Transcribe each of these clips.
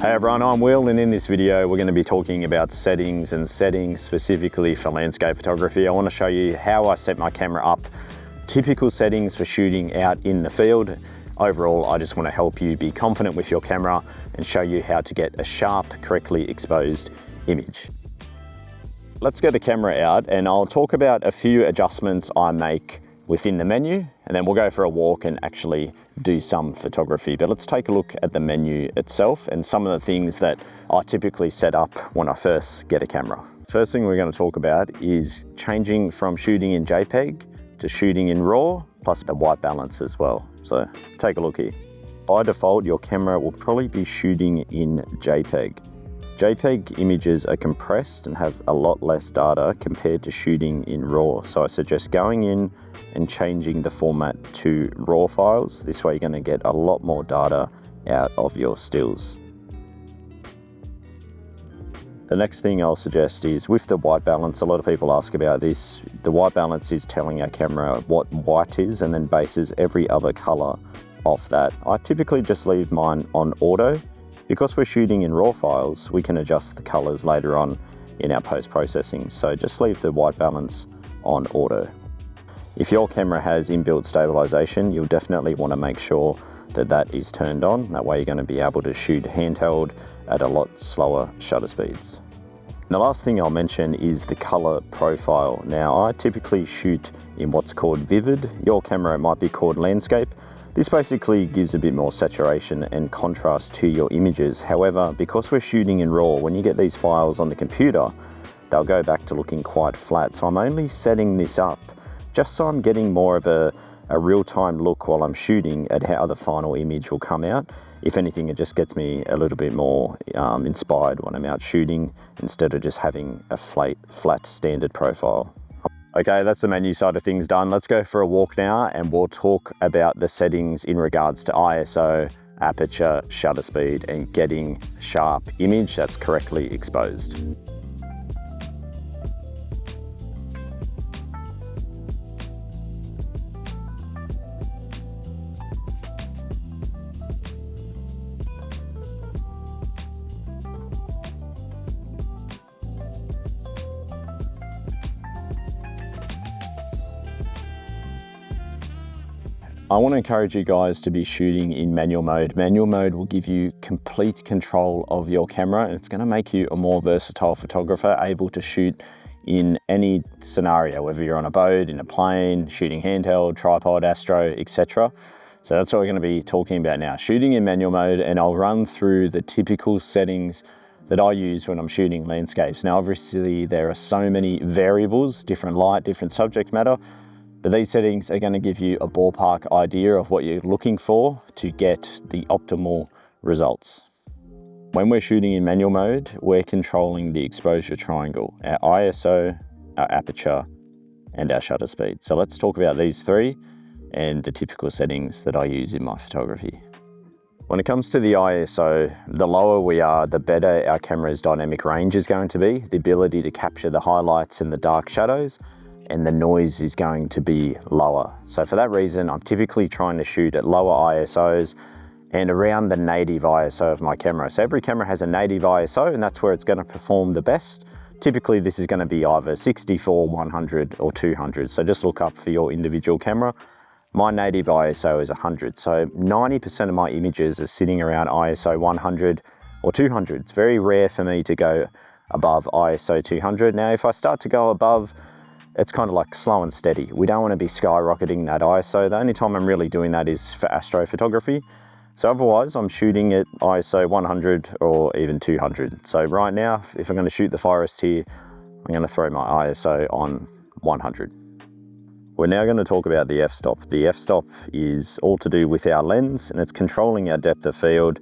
Hey everyone, I'm Will, and in this video we're going to be talking about settings specifically for landscape photography. I want to show you how I set my camera up, typical settings for shooting out in the field. Overall, I just want to help you be confident with your camera and show you how to get a sharp, correctly exposed image. Let's get the camera out and I'll talk about a few adjustments I make within the menu, and then we'll go for a walk and actually do some photography. But let's take a look at the menu itself and some of the things that I typically set up when I first get a camera. First thing we're going to talk about is changing from shooting in JPEG to shooting in RAW, plus the white balance as well. So take a look here. By default, your camera will probably be shooting in JPEG. JPEG images are compressed and have a lot less data compared to shooting in RAW. So I suggest going in and changing the format to RAW files. This way you're going to get a lot more data out of your stills. The next thing I'll suggest is with the white balance. A lot of people ask about this. The white balance is telling our camera what white is and then bases every other color off that. I typically just leave mine on auto. Because we're shooting in RAW files, we can adjust the colors later on in our post-processing. So just leave the white balance on auto. If your camera has inbuilt stabilization, you'll definitely want to make sure that that is turned on. That way you're going to be able to shoot handheld at a lot slower shutter speeds. And the last thing I'll mention is the color profile. Now, I typically shoot in what's called vivid. Your camera might be called landscape. This basically gives a bit more saturation and contrast to your images. However, because we're shooting in RAW, when you get these files on the computer, they'll go back to looking quite flat. So I'm only setting this up just so I'm getting more of a real-time look while I'm shooting at how the final image will come out. If anything, it just gets me a little bit more inspired when I'm out shooting instead of just having a flat standard profile. Okay, that's the menu side of things done. Let's go for a walk now and we'll talk about the settings in regards to ISO, aperture, shutter speed, and getting sharp image that's correctly exposed. I want to encourage you guys to be shooting in manual mode. Manual mode will give you complete control of your camera and it's going to make you a more versatile photographer, able to shoot in any scenario, whether you're on a boat, in a plane, shooting handheld, tripod, astro, etc. So that's what we're going to be talking about now, shooting in manual mode, and I'll run through the typical settings that I use when I'm shooting landscapes. Now, obviously there are so many variables, different light, different subject matter, but these settings are going to give you a ballpark idea of what you're looking for to get the optimal results. When we're shooting in manual mode, we're controlling the exposure triangle, our ISO, our aperture, and our shutter speed. So let's talk about these three and the typical settings that I use in my photography. When it comes to the ISO, the lower we are, the better our camera's dynamic range is going to be, the ability to capture the highlights and the dark shadows, and the noise is going to be lower. So for that reason, I'm typically trying to shoot at lower ISOs and around the native ISO of my camera. So every camera has a native ISO and that's where it's going to perform the best. Typically this is going to be either 64, 100 or 200. So just look up for your individual camera. My native ISO is 100. So 90% of my images are sitting around ISO 100 or 200. It's very rare for me to go above ISO 200. Now, if I start to go above, it's kind of like slow and steady. We don't want to be skyrocketing that ISO. The only time I'm really doing that is for astrophotography. So otherwise, I'm shooting at ISO 100 or even 200. So right now, if I'm going to shoot the forest here, I'm going to throw my ISO on 100. We're now going to talk about the f-stop. The f-stop is all to do with our lens and it's controlling our depth of field.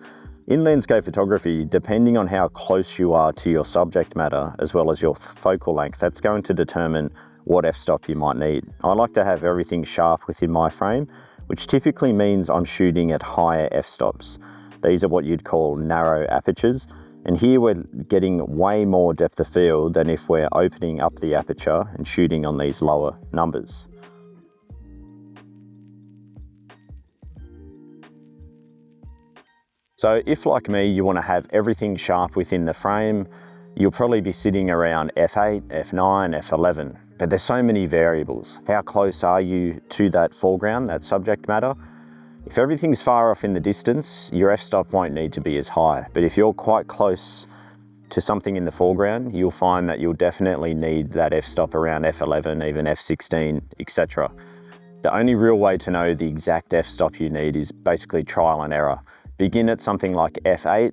In landscape photography, depending on how close you are to your subject matter, as well as your focal length, that's going to determine what f-stop you might need. I like to have everything sharp within my frame, which typically means I'm shooting at higher f-stops. These are what you'd call narrow apertures. And here we're getting way more depth of field than if we're opening up the aperture and shooting on these lower numbers. So if, like me, you want to have everything sharp within the frame, you'll probably be sitting around f8, f9, f11. But there's so many variables. How close are you to that foreground, that subject matter? If everything's far off in the distance, your f-stop won't need to be as high. But if you're quite close to something in the foreground, you'll find that you'll definitely need that f-stop around f11, even f16, etc. The only real way to know the exact f-stop you need is basically trial and error. Begin at something like f8,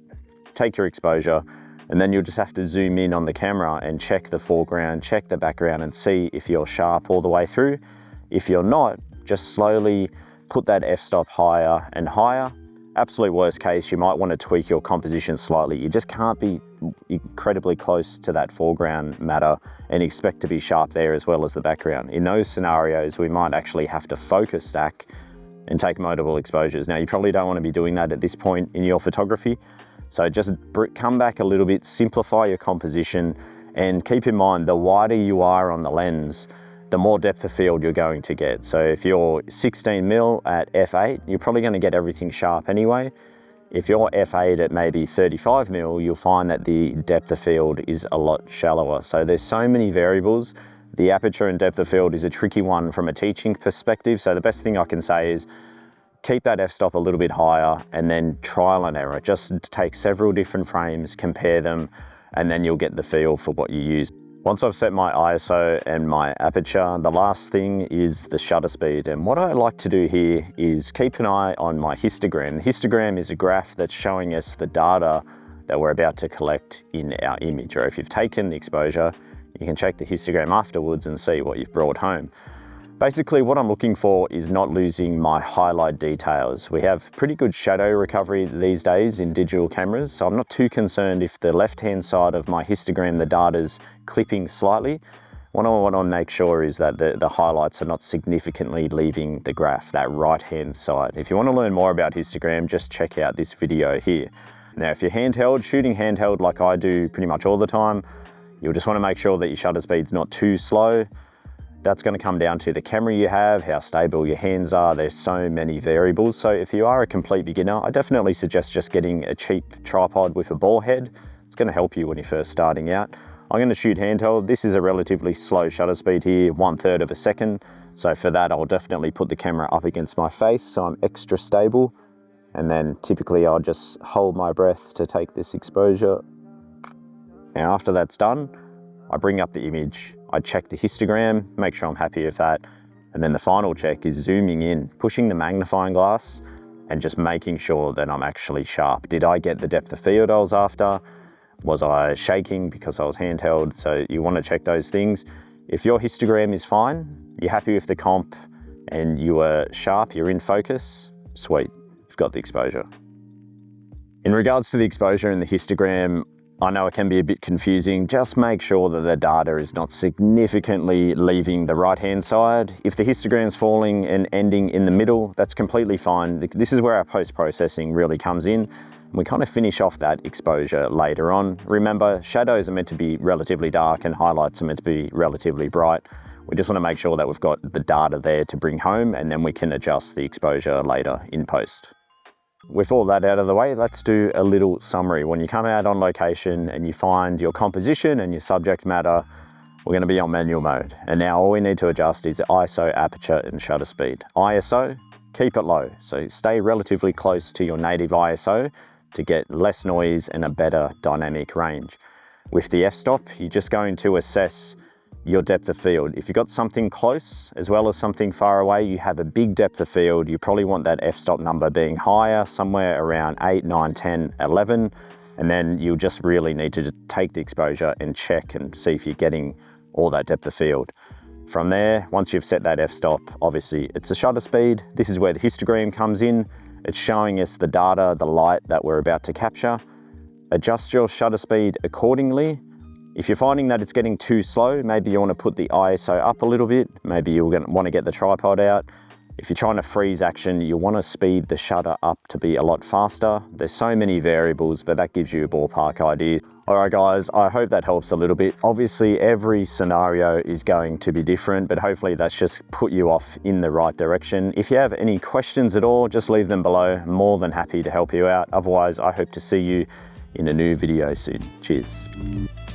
take your exposure, and then you'll just have to zoom in on the camera and check the foreground, check the background, and see if you're sharp all the way through. If you're not, just slowly put that f-stop higher and higher. Absolute worst case, you might want to tweak your composition slightly. You just can't be incredibly close to that foreground matter and expect to be sharp there as well as the background. In those scenarios, we might actually have to focus stack and take multiple exposures. Now, you probably don't want to be doing that at this point in your photography. So just come back a little bit, simplify your composition, and keep in mind, the wider you are on the lens, the more depth of field you're going to get. So if you're 16mm at f8, you're probably going to get everything sharp anyway. If you're f8 at maybe 35mm, you'll find that the depth of field is a lot shallower. So there's so many variables. The aperture and depth of field is a tricky one from a teaching perspective. So the best thing I can say is keep that f-stop a little bit higher and then trial and error. Just take several different frames, compare them, and then you'll get the feel for what you use. Once I've set my ISO and my aperture, the last thing is the shutter speed. And what I like to do here is keep an eye on my histogram. The histogram is a graph that's showing us the data that we're about to collect in our image. Or if you've taken the exposure, you can check the histogram afterwards and see what you've brought home. Basically, what I'm looking for is not losing my highlight details. We have pretty good shadow recovery these days in digital cameras, so I'm not too concerned if the left-hand side of my histogram, the data's clipping slightly. What I want to make sure is that the highlights are not significantly leaving the graph, that right-hand side. If you want to learn more about histogram, just check out this video here. Now, if you're shooting handheld like I do pretty much all the time, you'll just want to make sure that your shutter speed's not too slow. That's going to come down to the camera you have, how stable your hands are. There's so many variables. So if you are a complete beginner, I definitely suggest just getting a cheap tripod with a ball head. It's going to help you when you're first starting out. I'm going to shoot handheld. This is a relatively slow shutter speed here, 1/3 of a second. So for that, I'll definitely put the camera up against my face so I'm extra stable. And then typically I'll just hold my breath to take this exposure. Now after that's done, I bring up the image, I check the histogram, make sure I'm happy with that. And then the final check is zooming in, pushing the magnifying glass and just making sure that I'm actually sharp. Did I get the depth of field I was after? Was I shaking because I was handheld? So you want to check those things. If your histogram is fine, you're happy with the comp and you are sharp, you're in focus, sweet, you've got the exposure. In regards to the exposure and the histogram, I know it can be a bit confusing. Just make sure that the data is not significantly leaving the right-hand side. If the histogram's falling and ending in the middle, that's completely fine. This is where our post-processing really comes in. We kind of finish off that exposure later on. Remember, shadows are meant to be relatively dark and highlights are meant to be relatively bright. We just want to make sure that we've got the data there to bring home, and then we can adjust the exposure later in post. With all that out of the way, let's do a little summary. When you come out on location and you find your composition and your subject matter, we're going to be on manual mode. And now all we need to adjust is ISO, aperture, and shutter speed. ISO, keep it low. So stay relatively close to your native ISO to get less noise and a better dynamic range. With the f-stop, you're just going to assess your depth of field. If you've got something close as well as something far away, you have a big depth of field, you probably want that f-stop number being higher, somewhere around 8, 9, 10, 11, and then you'll just really need to take the exposure and check and see if you're getting all that depth of field. From there, once you've set that f-stop, obviously it's the shutter speed. This is where the histogram comes in. It's showing us the data, the light that we're about to capture. Adjust your shutter speed accordingly. If you're finding that it's getting too slow, maybe you want to put the ISO up a little bit. Maybe you're going to want to get the tripod out. If you're trying to freeze action, you want to speed the shutter up to be a lot faster. There's so many variables, but that gives you a ballpark idea. All right, guys, I hope that helps a little bit. Obviously, every scenario is going to be different, but hopefully that's just put you off in the right direction. If you have any questions at all, just leave them below. I'm more than happy to help you out. Otherwise, I hope to see you in a new video soon. Cheers.